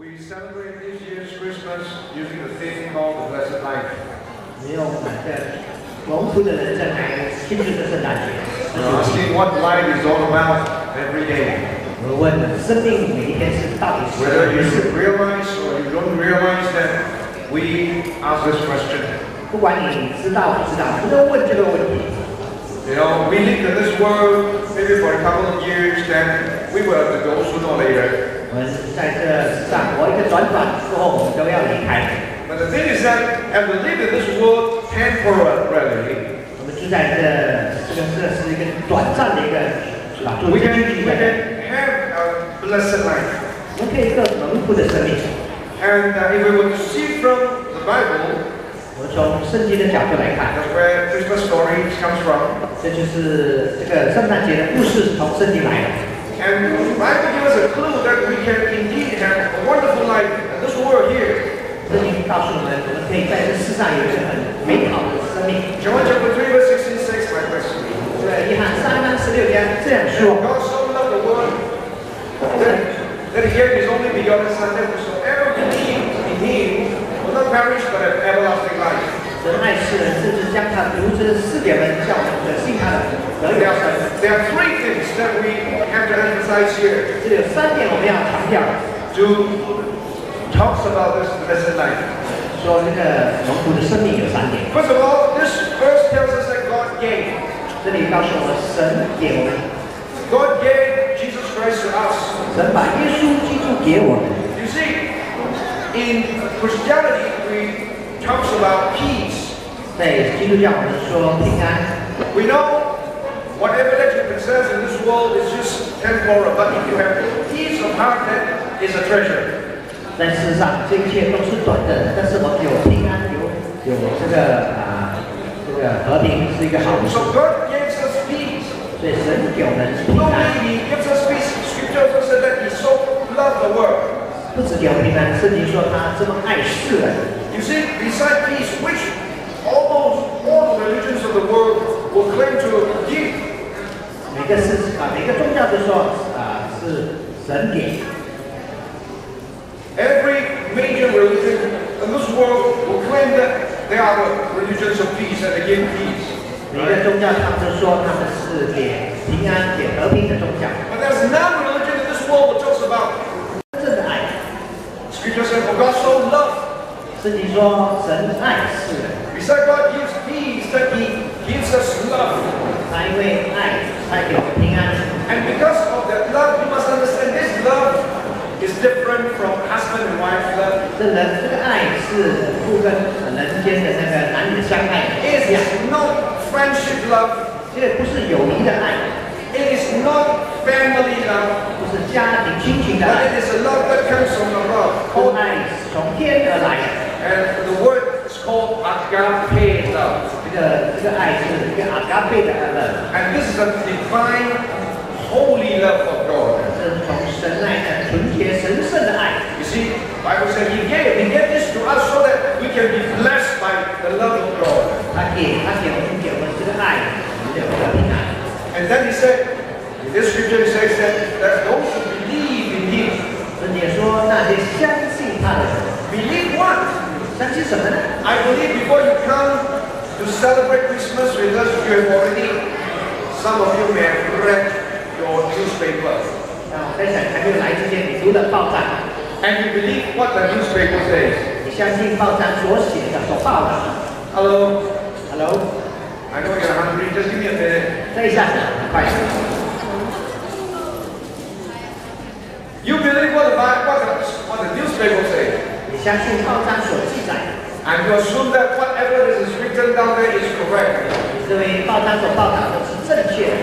We celebrate this year's Christmas using the theme called the Blessed Life. 没有我们的蒙福的人正来庆祝这圣诞节。We're asking what life is all about every day. 我问生命每一天是到底是 Whether you realize or you don't realize that we ask this question. 不管你知道不知道，我们都问这个问题。You know, we lived in this world maybe for a couple of years, then we will have to go sooner or later. 我们在这世上活一个短短之后，我们都要离开。But the thing is that as we live in this world temporarily, 我们住在这是一个短暂的一个，是吧？ we can have a blessed life. 我们可以一个蒙福的生命。And if we were to see from the Bible, 我们从圣经的角度来看 that's where Christmas stories comes from. 这就是这个圣诞节的故事是从圣经来的。And the Bible gives us a clue that we can indeed have a wonderful life in this world here. 圣经告诉我们，我们可以在这世上有一个很美好的生命。John chapter 3 verse 66, my question. 对，约翰3章16节这样说。 God so loved the world that he gave his only begotten Son, that whosoever believes in him will not perish but have everlasting life. 神爱世人，甚至将他独生赐给人，叫我们的信他的得永生。There are three things that we have to emphasize here. 这有3点我们要强调。To talks about this blessed life. 说这个蒙福的生命有3点。 First of all, this verse tells us that God gave. 这里告诉我们，神给我们， God gave Jesus Christ to us. 神把耶稣基督给我们。 You see, in Christianity, we talks about peace. 在基督教我们说平安。 We know whatever that you possess in this world is just temporal, but if you have peace of heart, that is a treasure. 在世上，这一切都是短的，但是我们有平安，有这个和平，是一个好的事。 So God gives us peace. 所以神给我们平 Not 安， only He gives us peace, Scripture also said that He so loved the world. 不只给我们平安，圣经说他这么爱世人。 You see, beside peace, which almost all the religions of the world will claim to give. 每个宗教都说是神给。 Every major religion in this world will claim that they are the religions of peace and they give peace. 每个宗教他们都说他们是给平安、给和平的宗教。 But there's no religion in this world that talks about 真正的爱， Scripture says, for God so loved. 圣经说神爱世人。 Besides God gives peace, that He gives us love. 他因为爱，他给我们平安。 And because of that love, you must understand this love is different from husband and wife love. 这个爱是不跟人间的那个男女相爱。 It is not friendship love. 这个不是友谊的爱， It is not family love. 不是家庭亲情的 But 爱， it is a love that comes from above. 这爱是从天而来的。 And the word is called agape love. 这个爱是一个阿嘎贝的爱， And this is a divine, holy love of God. 这是从神来的纯洁神圣的爱。 You see, the Bible said He gave this to us so that we can be blessed by the love of God. 他给我们这个爱，我们有个平安。 And then He said, in this scripture He says that those who believe in Him. 神也说那些相信他的人， Believe what? 相信什么呢？ I believe before you come to celebrate Christmas with us, you have already, some of you may have read your newspaper. 我在想还没有来之前，你读的报章， And you believe what the newspaper says. 你相信报章所写的、所报的。 Hello? Hello， I know you're hungry, just give me a minute. 这一下子很快。 You believe what the newspaper says. 你相信报章所记载的， And you assume that whatever is written down there is correct. 你认为报章所报道的是正确的。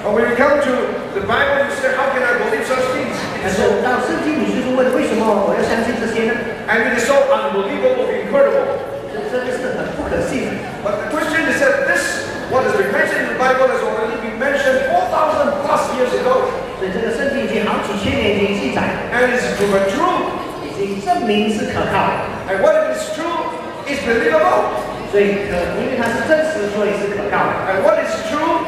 But when you come to the Bible, you say, how can I believe such things? 但是到圣经，你就是问为什么我要相信这些呢？ And it is so unbelievable, incredible. 这真的是很不可信的。 But the question is that this, what has been mentioned in the Bible has already been mentioned 4,000 plus years ago. 所以这个圣经已经好几千年已经记载， And it's proven true. 已经证明是可靠的。 And what if it's true, it's believable. 所以因为它是真实，所以是可靠的。 And what is true,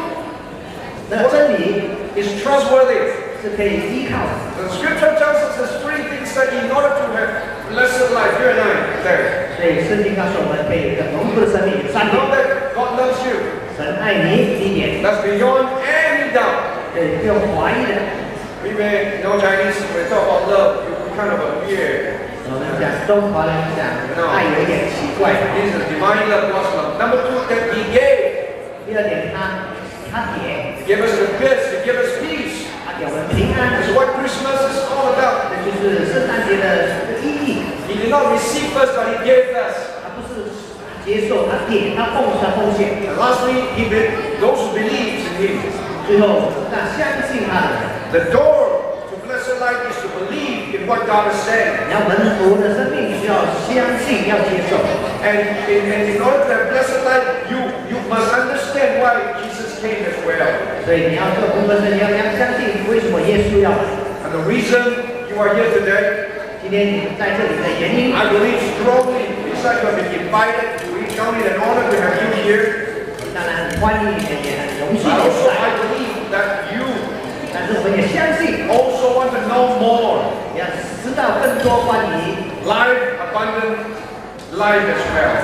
那真理 is trustworthy. 是可以依靠的。 The scripture tells us there's three things said in order to have blessed life, you and I, there. 所以圣经告诉我们，可以有一个蒙福的生命有3 Know 点。 that God loves you. 神爱你，第1点， That's beyond any doubt. 对，不用怀疑的。We may know Chinese, when we talk about love, we kind of weird. 我们讲中华人讲爱有一点奇怪。 This is divine love, God's love. Number 2, that He gave. 第2点，他给， He gave us the gifts, He gave us peace. 他给我们平安。 This is what Christmas is all about. 这就是圣诞节的意义。 He did not receive us, but He gave us. 他不是接受，他给，他奉献。 And lastly, those who believe in Him. 最后，那相信他的人。 The door to blessed life is to believe in what God is saying. 你要蒙福的生命，需要相信，要接受。 And in order to have blessed life, you must understand why Jesus came as well. 所以你要做蒙福的生命，要相信为什么耶稣要来。 And the reason you are here today, 今天你在这里的原因， I believe strongly, besides you have been invited, we count it an honor to have you here. 当然很欢迎你，也很荣幸 But 你 also 来。 I believe that you 但是我们也相信， also want to know more. 要知道更多关于 Life, abundant life as well.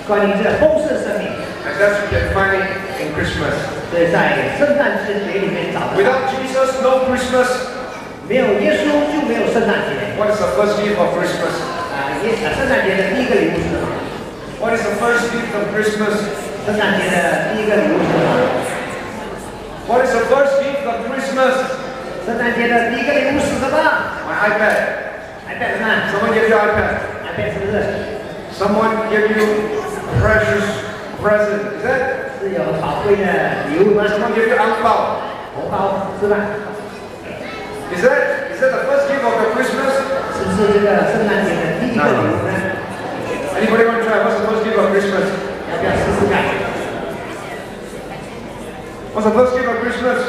关于这个丰盛生命。 And that's you can find it in Christmas. 所以在圣诞节里面找得到。 Without Jesus, no Christmas. 没有耶稣就没有圣诞节。 What is the first gift of Christmas? 圣诞节的第1个礼物是什么？ What is the first gift of Christmas? 圣诞节的第1个礼物是什么？ What is the first gift of Christmas? 圣诞节的第1个礼物是什么 My iPad. ？iPad 吗 Someone gave you iPad. ？iPad 是不是？ Someone gave you precious present. Is that? 是有宝贵的礼物吗？ Someone gave you angbao. 红包是吧？ Is that the first gift of your Christmas? 是不是这个圣诞节的第1个礼物呢？ Anybody want to try? What's the first gift of Christmas? 要不要试试看？ What's the first gift of Christmas?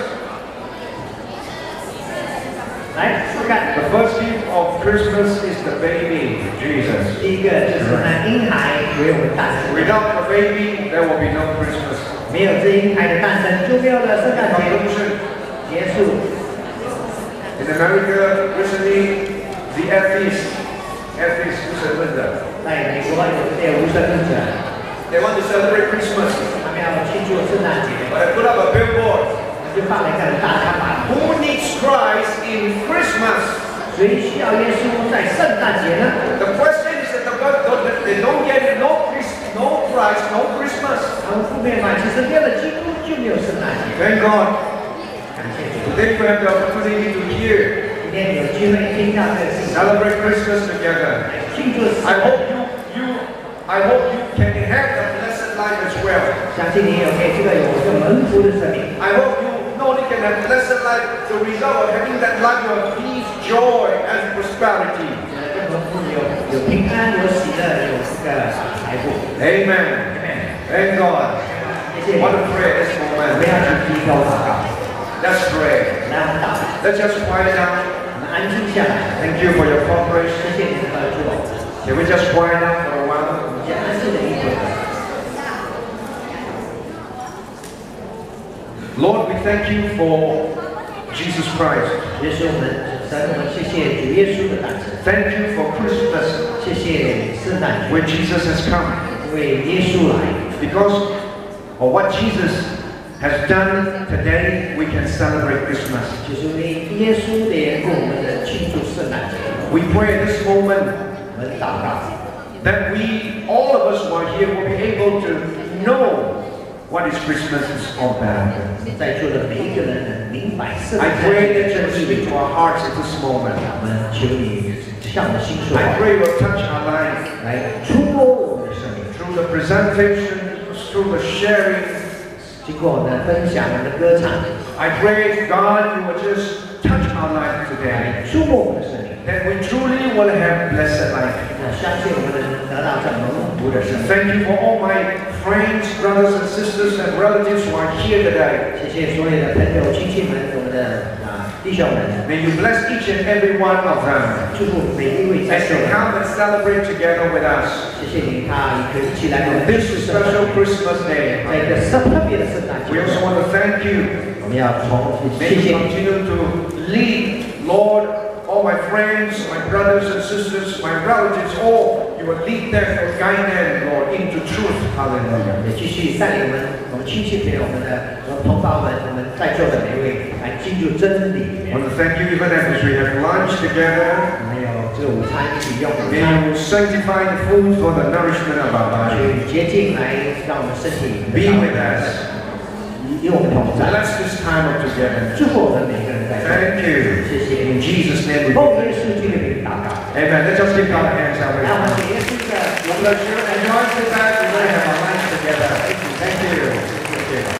来试试看。 The first gift of Christmas is the baby, Jesus. 第1个就是那婴孩为我们诞生。 Without the baby, there will be no Christmas. 没有这婴孩的诞生，就没有了圣诞节 Conclusion. 结束。 In America, recently, the atheists, who said that? 在美国有这些无神论者， They want to celebrate Christmas, 他们要庆祝圣诞节， but they put up a billboard. 就放了一个大看板。 Who needs Christ in Christmas? 谁需要耶稣在圣诞节呢？ The question is that they don't get it. No Christ, no Christmas. 他们负面嘛，其实没有了基督就没有圣诞节。 Thank God. 感谢主， Today we have the opportunity to hear, 今天有机会听到这个信息， celebrate Christmas together. 庆祝圣 I 诞 hope you can have the blessed life as well. 相信你也可以这个有一个蒙福的生命。 I hope you not only can have blessed life, the result of having that life of peace, joy, and prosperity. 更蒙福有平安，有喜乐，有这个财富。 Amen. Thank God. 谢谢你。 Want to pray at this 我们 moment? 要去低头祷告， Let's pray. 来我们祷告， Let's just quiet down. 我们安静下来。 Thank you for your cooperation. 谢谢你的合作， Can we just quiet down for a while? 我们先安静的一会儿。 Lord, we thank you for Jesus Christ. 也是我们神，我们谢谢主耶稣的诞生， Thank you for Christmas 谢谢圣诞节， when Jesus has come. 为耶稣来， Because of what Jesus has done today, we can celebrate Christmas. 就是因为耶稣的缘故，我们能庆祝圣诞节。 We pray at this moment 我们祷告， that all of us who are here, will be able to know what is Christmas is all about. 在座的每一个人能明白圣 I 诞 pray 节 that 的 you 真 speak 理。 to our hearts at this moment. 我们求你向我们心说 I 话， pray you will touch our lives 来触摸我们的生命。 through the presentation, through the sharing. 经过我们的分享，我们的歌唱， I pray, God, you will just touch our lives 来 today. 触摸我们的生命。 That we truly will have blessed life. 我相信我们能得到这蒙福的生命。 Thank you for all my friends, brothers and sisters and relatives who are here today. 谢谢所有的朋友、亲戚们，我们的弟兄们， May you bless each and every one of them 祝福每一位在 as 座 they 的。 come and celebrate together with us 谢谢你，他可以一起来我们 this 是 special Christmas day. 在一个特别的圣诞 We 节， also want to thank you. 我们要从 May 谢谢 you 你， continue to lead, Lord, all my friends, my brothers and sisters, my relatives, all, you will lead them or guide them, Lord, into truth. Hallelujah. 也继续带领我们亲戚朋友们的同胞们，我们在座的每一位来进入真理里 I 面。 want to thank you even as we have lunch together. 我们有这个午餐一起用午 May 餐， you sanctify the food for the nourishment of our body. 去洁净来让我们身体 Be with us. 与我们同在。 Bless this time of together. 祝福我们每个人在这。 Thank you. 谢谢。 In Jesus' name we 奉 pray. 耶稣基督的名祷告。 Amen. Let's just give God a hand, shall we? 让我们给耶稣一个 God bless you. Enjoy the time. We're going to have our lunch together. Thank you.